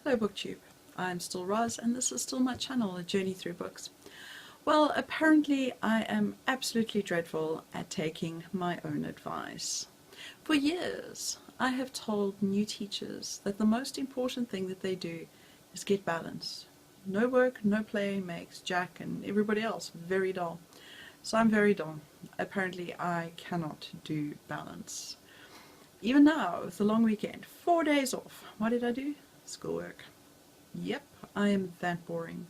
Hello BookTube, I'm still Roz and this is still my channel, A Journey Through Books. Well, apparently I am absolutely dreadful at taking my own advice. For years I have told new teachers that the most important thing that they do is get balance. No work, no play makes Jack and everybody else very dull. So I'm very dull. Apparently I cannot do balance. Even now, with the long weekend, 4 days off, what did I do? Schoolwork. Yep, I am that boring.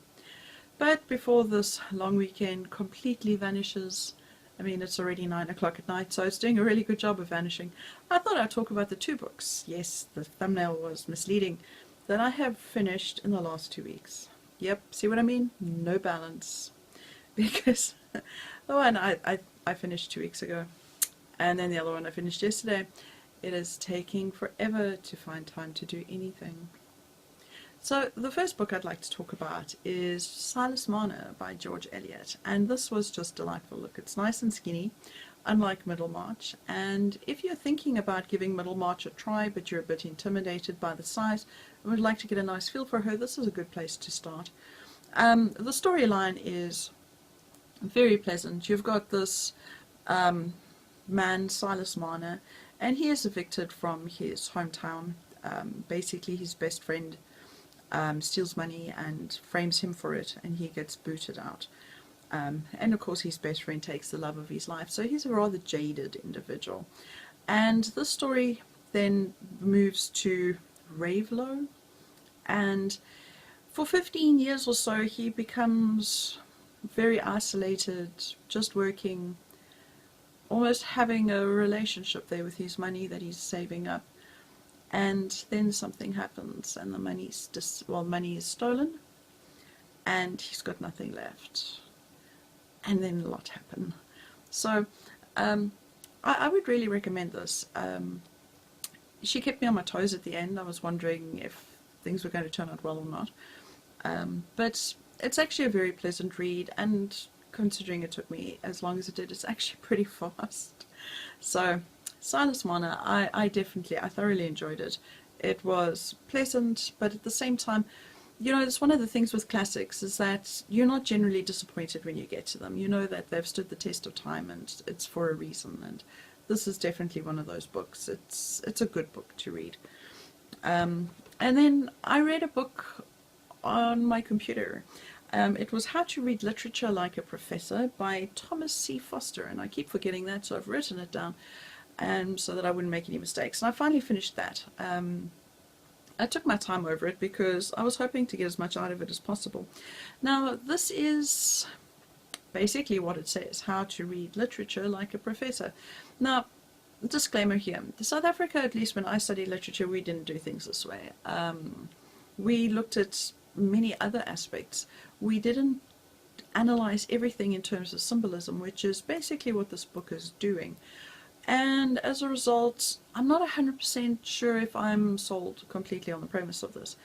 But before this long weekend completely vanishes, I mean it's already 9 o'clock at night, so it's doing a really good job of vanishing, I thought I'd talk about the 2 books, yes, the thumbnail was misleading, that I have finished in the last 2 weeks. Yep, see what I mean? No balance. Because the one I finished 2 weeks ago, and then the other one I finished yesterday. It is taking forever to find time to do anything. So the first book I'd like to talk about is Silas Marner by George Eliot, and this was just delightful. Look, it's nice and skinny, unlike Middlemarch, and if you're thinking about giving Middlemarch a try but you're a bit intimidated by the size and would like to get a nice feel for her, this is a good place to start. The storyline is very pleasant. You've got this man, Silas Marner, and he is evicted from his hometown. Basically his best friend steals money and frames him for it, and he gets booted out. And of course his best friend takes the love of his life, so he's a rather jaded individual. And the story then moves to Raveloe, and for 15 years or so he becomes very isolated, just working, almost having a relationship there with his money that he's saving up. And then something happens and the money is stolen and he's got nothing left. And then a lot happen. So I would really recommend this. She kept me on my toes at the end. I was wondering if things were going to turn out well or not. But it's actually a very pleasant read, and considering it took me as long as it did, it's actually pretty fast. So Silas Marner, I thoroughly enjoyed it. It was pleasant, but at the same time, you know, it's one of the things with classics is that you're not generally disappointed when you get to them. You know that they've stood the test of time and it's for a reason, and this is definitely one of those books. It's a good book to read. And then I read a book on my computer. It was How to Read Literature Like a Professor by Thomas C. Foster, and I keep forgetting that, so I've written it down so that I wouldn't make any mistakes. And I finally finished that. I took my time over it because I was hoping to get as much out of it as possible. Now, this is basically what it says, How to Read Literature Like a Professor. Now, disclaimer here, in South Africa, at least when I studied literature, we didn't do things this way. We looked at many other aspects. We didn't analyze everything in terms of symbolism, which is basically what this book is doing. And as a result, I'm not 100% sure if I'm sold completely on the premise of this,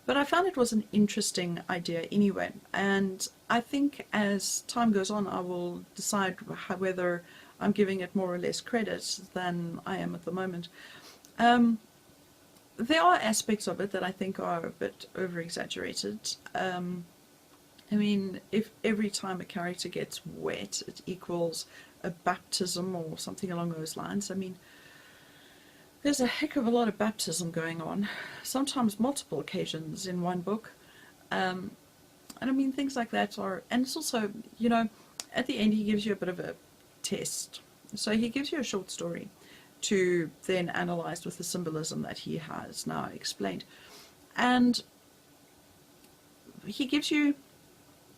but I found it was an interesting idea anyway, and I think as time goes on I will decide whether I'm giving it more or less credit than I am at the moment. There are aspects of it that I think are a bit over-exaggerated. I mean, if every time a character gets wet it equals a baptism or something along those lines, I mean, there's a heck of a lot of baptism going on, sometimes multiple occasions in one book. And I mean, things like that are, and it's also, you know, at the end he gives you a bit of a test. So he gives you a short story to then analyze with the symbolism that he has now explained. And he gives you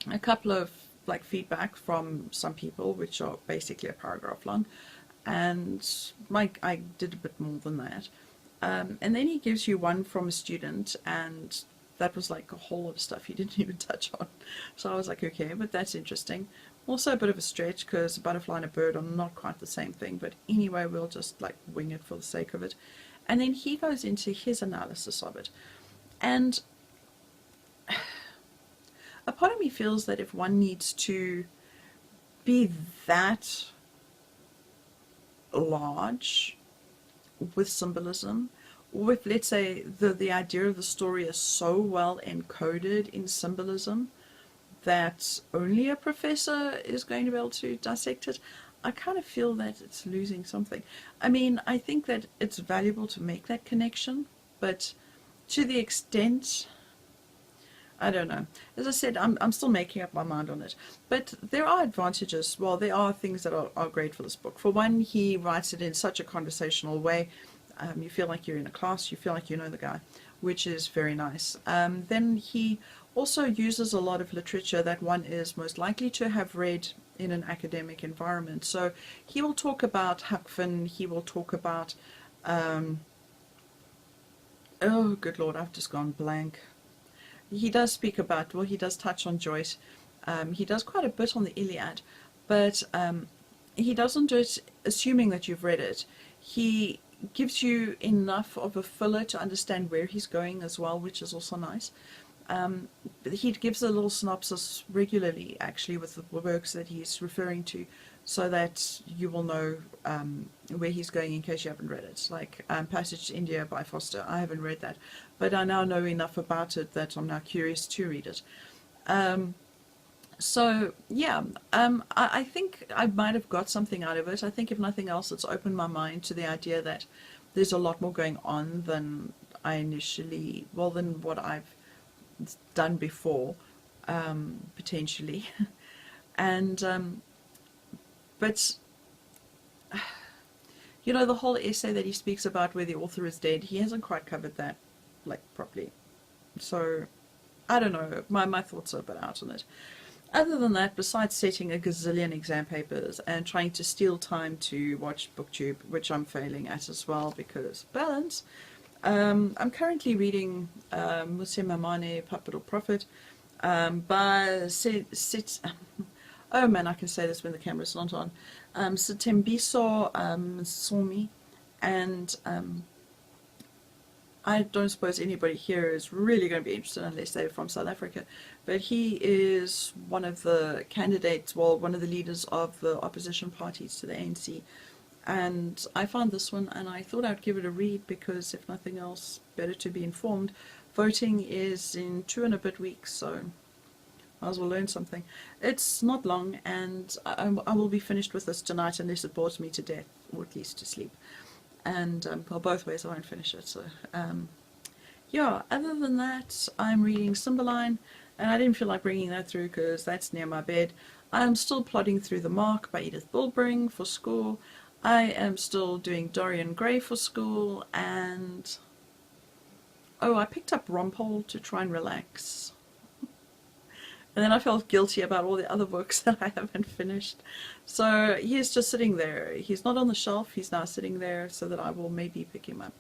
a couple of like feedback from some people, which are basically a paragraph long, and I did a bit more than that. And then he gives you one from a student, and that was like a whole lot of stuff he didn't even touch on. So I was like, okay, but that's interesting. Also a bit of a stretch because a butterfly and a bird are not quite the same thing, but anyway, we'll just like wing it for the sake of it. And then he goes into his analysis of it. And a part of me feels that if one needs to be that large with symbolism, with, let's say, the idea of the story is so well encoded in symbolism that only a professor is going to be able to dissect it, I kind of feel that it's losing something. I mean, I think that it's valuable to make that connection, but to the extent, I don't know. As I said, I'm still making up my mind on it. But there are advantages. Well, there are things that are great for this book. For one, he writes it in such a conversational way. You feel like you're in a class. You feel like you know the guy, which is very nice. Then he also uses a lot of literature that one is most likely to have read in an academic environment. So he will talk about Huck Finn. He will talk about... oh, good Lord, I've just gone blank. He does speak about, well, he does touch on Joyce. He does quite a bit on the Iliad, but he doesn't do it assuming that you've read it. He gives you enough of a filler to understand where he's going as well, which is also nice. He gives a little synopsis regularly, actually, with the works that he's referring to, so that you will know where he's going in case you haven't read it. Like Passage to India by Foster. I haven't read that, but I now know enough about it that I'm now curious to read it. So yeah, I think I might have got something out of it. I think if nothing else, it's opened my mind to the idea that there's a lot more going on than I initially, well, than what I've done before, potentially. And but you know, the whole essay that he speaks about where the author is dead, he hasn't quite covered that like properly. So I don't know, my thoughts are a bit out on it. Other than that, besides setting a gazillion exam papers and trying to steal time to watch BookTube, which I'm failing at as well because balance, I'm currently reading Silas Marner, Puppet or Prophet, by oh man, I can say this when the camera's not on. Sitembiso Somi, and I don't suppose anybody here is really going to be interested unless they're from South Africa, but he is one of the candidates, well, one of the leaders of the opposition parties to the ANC, and I found this one and I thought I'd give it a read because, if nothing else, better to be informed. Voting is in 2 and a bit weeks, so might as well learn something. It's not long, and I will be finished with this tonight unless it bores me to death, or at least to sleep. And well, both ways I won't finish it. So yeah, other than that, I'm reading Cymbeline, and I didn't feel like bringing that through because that's near my bed. I'm still plodding through The Mark by Edith Bulbring for school. I am still doing Dorian Gray for school, and oh, I picked up Rumpole to try and relax. And then I felt guilty about all the other books that I haven't finished. So he's just sitting there. He's not on the shelf. He's now sitting there so that I will maybe pick him up.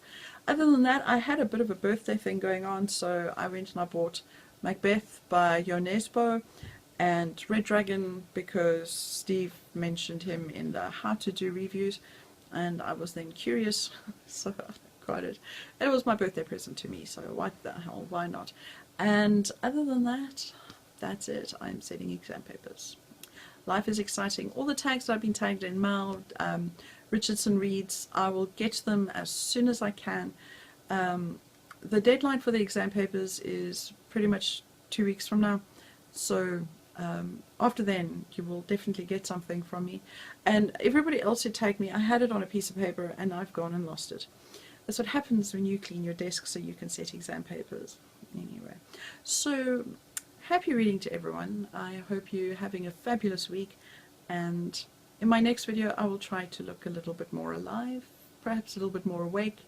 Other than that, I had a bit of a birthday thing going on. So I went and I bought Macbeth by Jo Nesbø and Red Dragon because Steve mentioned him in the How to Do reviews. And I was then curious. So I got it. It was my birthday present to me. So what the hell, why not? And other than that, that's it. I'm setting exam papers. Life is exciting. All the tags that I've been tagged in, Mal, Richardson reads, I will get them as soon as I can. The deadline for the exam papers is pretty much 2 weeks from now. So after then, you will definitely get something from me. And everybody else who tagged me, I had it on a piece of paper and I've gone and lost it. That's what happens when you clean your desk so you can set exam papers. Anyway, so happy reading to everyone. I hope you're having a fabulous week, and in my next video I will try to look a little bit more alive, perhaps a little bit more awake,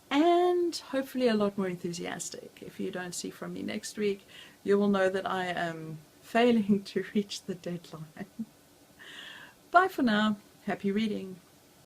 and hopefully a lot more enthusiastic. If you don't see from me next week, you will know that I am failing to reach the deadline. Bye for now. Happy reading.